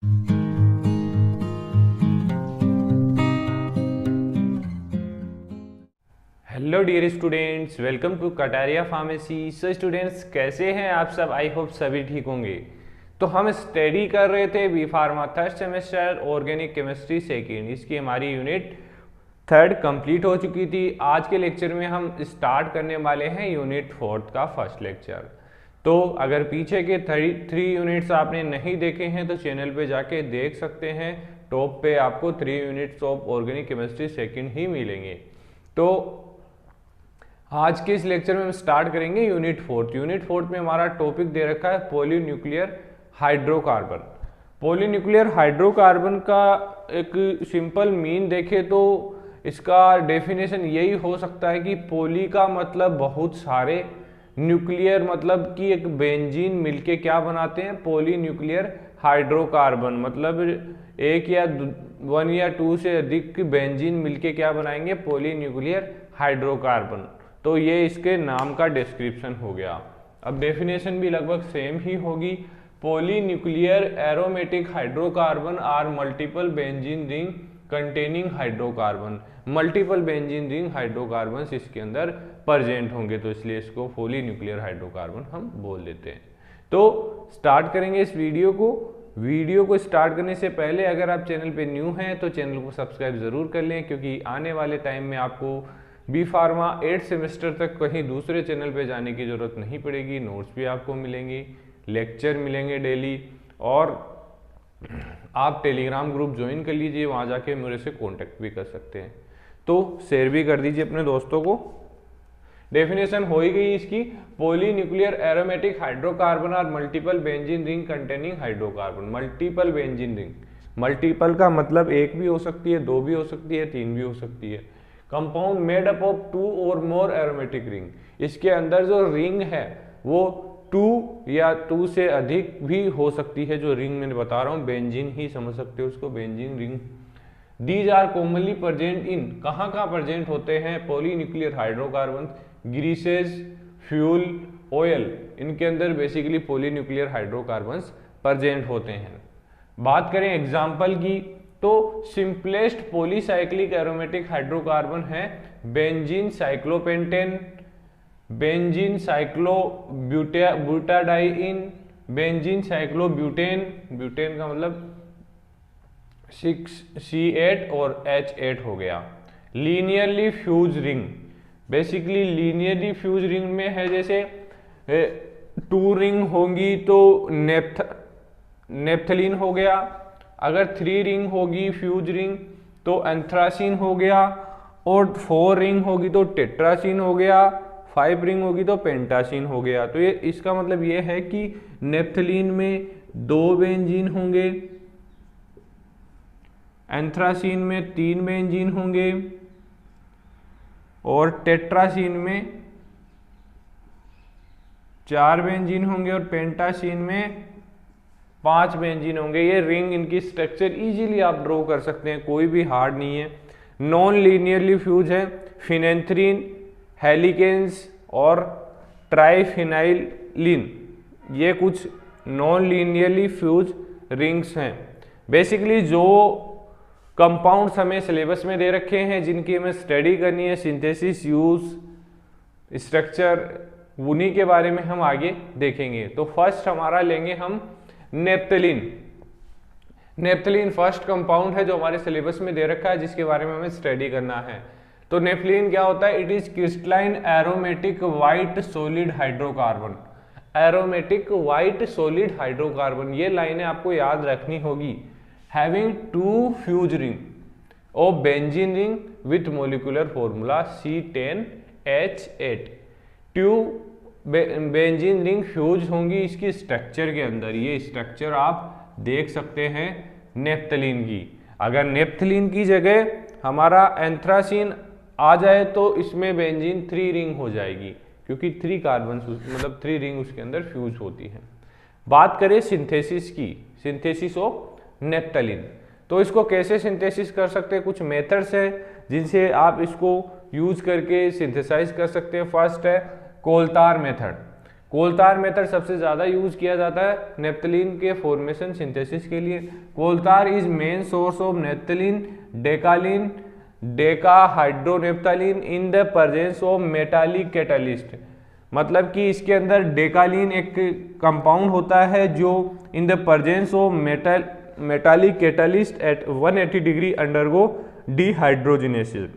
Hello dear students, welcome to Kataria pharmacy. So students, कैसे हैं आप सब? आई होप सभी ठीक होंगे। तो हम स्टडी कर रहे थे B pharma third semester organic chemistry second. इसकी हमारी यूनिट थर्ड कंप्लीट हो चुकी थी। आज के लेक्चर में हम स्टार्ट करने वाले हैं यूनिट फोर्थ का फर्स्ट लेक्चर। तो अगर पीछे के थ्री यूनिट्स आपने नहीं देखे हैं तो चैनल पे जाके देख सकते हैं। टॉप पे आपको 3 units of organic chemistry second ही मिलेंगे। तो आज के इस लेक्चर में हम स्टार्ट करेंगे यूनिट फोर्थ। यूनिट फोर्थ में हमारा टॉपिक दे रखा है पॉलीन्यूक्लियर हाइड्रोकार्बन। पॉलीन्यूक्लियर हाइड्रोकार्बन का एक सिंपल मीन देखें तो इसका डेफिनेशन यही हो सकता है कि पॉली का मतलब बहुत सारे, न्यूक्लियर मतलब कि एक बेंजीन मिलके क्या बनाते हैं, पॉलीन्यूक्लियर हाइड्रोकार्बन। मतलब एक या 1 या 2 से अधिक बेंजीन मिलके क्या बनाएंगे, पॉलीन्यूक्लियर हाइड्रोकार्बन। तो ये इसके नाम का डिस्क्रिप्शन हो गया। अब डेफिनेशन भी लगभग सेम ही होगी। Polynuclear aromatic hydrocarbon are multiple benzene ring containing hydrocarbon. Multiple benzene ring hydrocarbon इसके अंदर प्रेजेंट होंगे, तो इसलिए इसको पॉलीन्यूक्लियर हाइड्रोकार्बन हम बोल देते हैं। तो स्टार्ट करेंगे इस वीडियो को। वीडियो को स्टार्ट करने से पहले अगर आप चैनल पे न्यू हैं तो चैनल को सब्सक्राइब जरूर कर लें, क्योंकि आने वाले टाइम में आपको बी फार्मा 8 सेमेस्टर तक कहीं दूसरे चैनल पे जाने की ज़रूरत नहीं पड़ेगी। नोट्स भी आपको मिलेंगी, लेक्चर मिलेंगे डेली, और आप टेलीग्राम ग्रुप ज्वाइन कर लीजिए, वहाँ जाके मेरे से कांटेक्ट भी कर सकते हैं। तो शेयर भी कर दीजिए अपने दोस्तों को। डेफिनेशन हो ही गई इसकी। Polynuclear aromatic hydrocarbon are multiple benzene ring containing hydrocarbon. Multiple benzene ring, multiple का मतलब एक भी हो सकती है, 2 भी हो सकती है, 3 भी हो सकती है। कंपाउंड मेड अप ऑफ 2 और मोर एरोमेटिक रिंग। इसके अंदर जो रिंग है वो 2 या 2 से अधिक भी हो सकती है। जो रिंग मैंने बता रहा हूँ, बेंजीन ही समझ सकते हो उसको, benzene ring. These are commonly present in, कहाँ कहाँ प्रेजेंट होते हैं polynuclear hydrocarbon? Greases, fuel, oil, इनके अंदर बेसिकली पॉलीन्यूक्लियर हाइड्रोकार्बन्स प्रेजेंट होते हैं। बात करें एग्जाम्पल की तो सिंपलेस्ट पॉलीसाइक्लिक एरोमेटिक हाइड्रोकार्बन है benzene cyclopentane, benzene cyclobutadiene, benzene cyclobutane. Butane का मतलब 6C8 और H8 हो गया। Linearly fuse ring, basically linearly fuse ring में है, जैसे 2 रिंग होंगी तो नेप्थलीन हो गया। अगर 3 रिंग होगी फ्यूज रिंग तो एंथ्रासीन हो गया, और 4 रिंग होगी तो टेट्रासीन हो गया, 5 रिंग होगी तो पेंटासीन हो गया। तो ये इसका मतलब ये है कि नेप्थलीन में 2 बेंजीन होंगे, एंथ्रासीन में 3 बेंजीन होंगे, और टेट्रासीन में 4 बेंजीन होंगे, और पेंटासीन में 5 बेंजीन होंगे। ये रिंग, इनकी स्ट्रक्चर इजीली आप ड्रॉ कर सकते हैं, कोई भी हार्ड नहीं है। नॉन लीनियरली फ्यूज है फिनेंथ्रीन, हेलिकेन्स और ट्राइफिनाइलिन। ये कुछ नॉन लीनियरली फ्यूज रिंग्स हैं। बेसिकली जो कंपाउंड्स हमें सिलेबस में दे रखे हैं, जिनकी हमें स्टडी करनी है, सिंथेसिस, यूज, स्ट्रक्चर, उन्हीं के बारे में हम आगे देखेंगे। तो फर्स्ट हमारा लेंगे हम नेप्थलीन। नेप्थलीन फर्स्ट कंपाउंड है जो हमारे सिलेबस में दे रखा है, जिसके बारे में हमें स्टडी करना है। तो नेप्थलीन क्या होता है? It is crystalline aromatic white solid hydrocarbon. Aromatic white solid hydrocarbon, ये लाइनें आपको याद रखनी होगी। Having 2 fuse ring of benzene ring with molecular formula C10H8। 2 benzene ring fuse होंगी इसकी स्ट्रक्चर के अंदर। ये स्ट्रक्चर आप देख सकते हैं नेप्थलीन की। अगर नेप्थलीन की जगह हमारा एंथ्रासीन आ जाए तो इसमें बेंजीन 3 रिंग हो जाएगी, क्योंकि 3 कार्बन मतलब 3 रिंग उसके अंदर फ्यूज होती है। बात करें सिंथेसिस की, सिंथेसिस ऑफ नेप्थलीन, तो इसको कैसे सिंथेसिस कर सकते हैं? कुछ मेथड्स है जिनसे आप इसको यूज करके सिंथेसाइज कर सकते हैं। फर्स्ट है कोलतार मेथड। कोलतार मेथड सबसे ज़्यादा यूज किया जाता है नेप्थलीन के फॉर्मेशन सिंथेसिस के लिए। Coal tar is main source of naphthalene decalin decahydronaphthalene in the presence of metallic catalyst. मतलब कि इसके अंदर डेकालीन एक कंपाउंड होता है जो in the presence of metallic catalyst at 180 degree undergo dehydrogenation.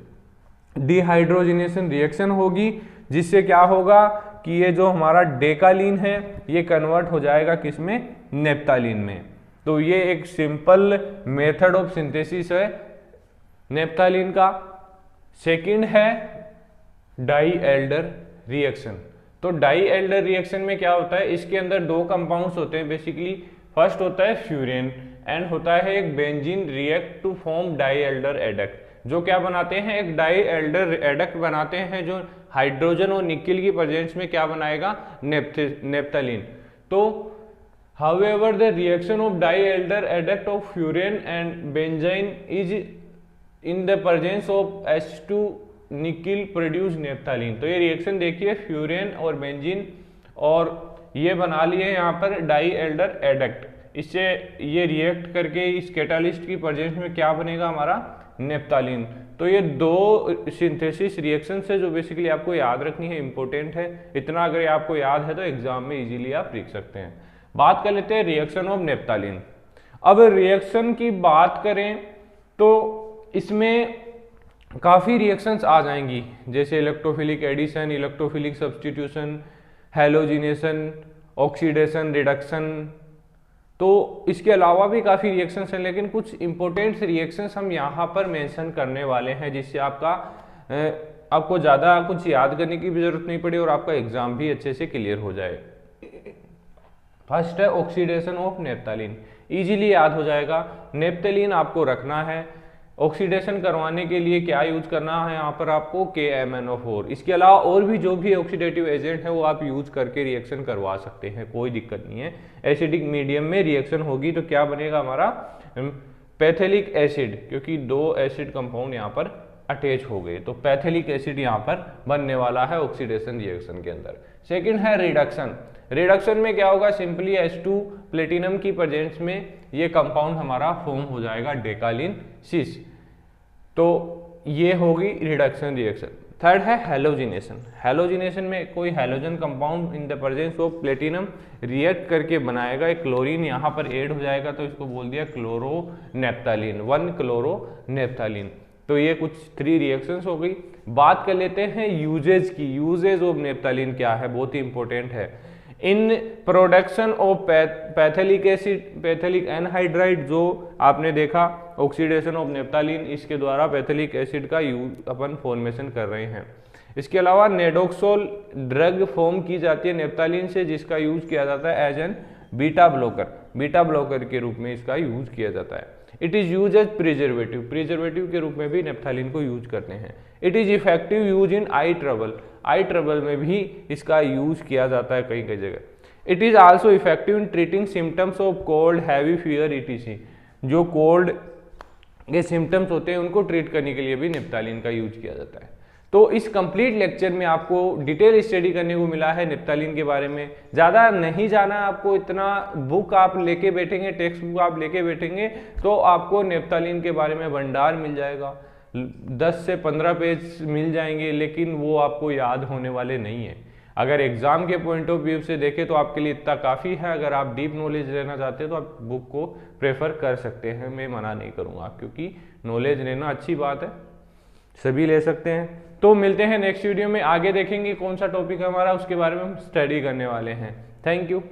Dehydrogenation reaction होगी जिससे क्या होगा कि ये जो हमारा डेकालीन है ये कन्वर्ट हो जाएगा किसमें, नेप्थलीन में। तो ये एक सिंपल मेथड ऑफ सिंथेसिस है नेप्थलीन का। सेकंड है डाई एल्डर रिएक्शन। तो डाई एल्डर रिएक्शन में क्या होता है, इसके अंदर दो कंपाउंड्स होते हैं बेसिकली। फर्स्ट होता है फ्यूरेन एंड होता है एक बेंजीन रिएक्ट टू फॉर्म डाई एल्डर एडक्ट, जो क्या बनाते हैं, एक डाई एल्डर एडक्ट बनाते हैं जो हाइड्रोजन और निकेल की प्रेजेंस में क्या बनाएगा, नेप्थलीन। तो however the reaction of di-elder adduct of furan and benzene is in the presence of H2 nickel produce naphthalene. तो ये रिएक्शन देखिए फ्यूरेन और बेंजीन और ये बना लिए यहाँ पर डाई एल्डर एडक्ट। इससे ये रिएक्ट करके इस कैटालिस्ट की प्रेजेंस में क्या बनेगा हमारा, नेप्थलीन। तो ये दो सिंथेसिस रिएक्शन है जो बेसिकली आपको याद रखनी है, इंपॉर्टेंट है। इतना अगर आपको याद है तो एग्जाम में इजीली आप लिख सकते हैं। बात कर लेते हैं रिएक्शन ऑफ नेप्थलीन। अब रिएक्शन की बात करें तो इसमें काफ़ी रिएक्शंस आ जाएंगी, जैसे electrophilic addition, electrophilic substitution, halogenation, oxidation, reduction. तो इसके अलावा भी काफ़ी रिएक्शंस हैं, लेकिन कुछ इंपॉर्टेंट रिएक्शंस हम यहाँ पर मेंशन करने वाले हैं जिससे आपको ज़्यादा कुछ याद करने की भी जरूरत नहीं पड़ी और आपका एग्जाम भी अच्छे से क्लियर हो जाए। फर्स्ट है ऑक्सीडेशन ऑफ नेप्थलीन, इजीली याद हो जाएगा। नेप्थलीन आपको रखना है, ऑक्सीडेशन करवाने के लिए क्या यूज करना है यहाँ पर आपको KMnO4। इसके अलावा और भी जो भी ऑक्सीडेटिव एजेंट है वो आप यूज करके रिएक्शन करवा सकते हैं, कोई दिक्कत नहीं है। एसिडिक मीडियम में रिएक्शन होगी तो क्या बनेगा हमारा, पैथेलिक एसिड, क्योंकि दो एसिड कंपाउंड यहाँ पर अटैच हो गए तो पैथेलिक एसिड यहाँ पर बनने वाला है ऑक्सीडेशन रिएक्शन के अंदर। सेकेंड है रिडक्शन। रिडक्शन में क्या होगा, सिंपली H2 प्लेटिनम की प्रेजेंस में ये कंपाउंड हमारा फॉर्म हो जाएगा डेकालीन 6। तो ये होगी रिडक्शन रिएक्शन। थर्ड है हैलोजिनेशन। हैलोजिनेशन में कोई halogen compound in the presence of platinum react करके बनाएगा, एक क्लोरीन यहाँ पर ऐड हो जाएगा तो इसको बोल दिया क्लोरोनेप्थलीन, 1 क्लोरोनेप्थलीन। तो ये कुछ 3 रिएक्शंस हो गई। बात कर लेते हैं यूजेज की। यूजेज ऑफ नेप्थलीन क्या है, बहुत ही इंपॉर्टेंट है। In production of phthalic acid, phthalic anhydride जो आपने देखा ऑक्सीडेशन ऑफ नेप्थलीन, इसके द्वारा पैथेलिक एसिड का यूज अपन फॉर्मेशन कर रहे हैं। इसके अलावा नेडोक्सोल ड्रग फॉर्म की जाती है नेप्थलीन से जिसका यूज किया जाता है as an beta blocker, beta blocker के रूप में इसका यूज किया जाता है। It is use as preservative, preservative के रूप में भी नेप्थलीन को यूज करते हैं। It is effective use in eye trouble, eye trouble में भी इसका यूज किया जाता है कई कई जगह। It is also effective in treating symptoms of cold, heavy fever, ETC। जो कोल्ड के सिम्टम्स होते हैं उनको ट्रीट करने के लिए भी नेप्थलीन का यूज किया जाता है। तो इस कंप्लीट लेक्चर में आपको डिटेल स्टडी करने को मिला है नेप्थलीन के बारे में। ज़्यादा नहीं जाना आपको, इतना बुक आप लेके बैठेंगे, टेक्स्ट बुक आप लेके बैठेंगे तो आपको नेप्थलीन के बारे में भंडार मिल जाएगा, 10 से 15 पेज मिल जाएंगे, लेकिन वो आपको याद होने वाले नहीं है। अगर एग्जाम के पॉइंट ऑफ व्यू से देखें तो आपके लिए इतना काफ़ी है। अगर आप डीप नॉलेज लेना चाहते हैं तो आप बुक को प्रेफर कर सकते हैं, मैं मना नहीं करूँगा, क्योंकि नॉलेज लेना अच्छी बात है, सभी ले सकते हैं। तो मिलते हैं नेक्स्ट वीडियो में, आगे देखेंगे कौन सा टॉपिक हमारा, उसके बारे में हम स्टडी करने वाले हैं। Thank you.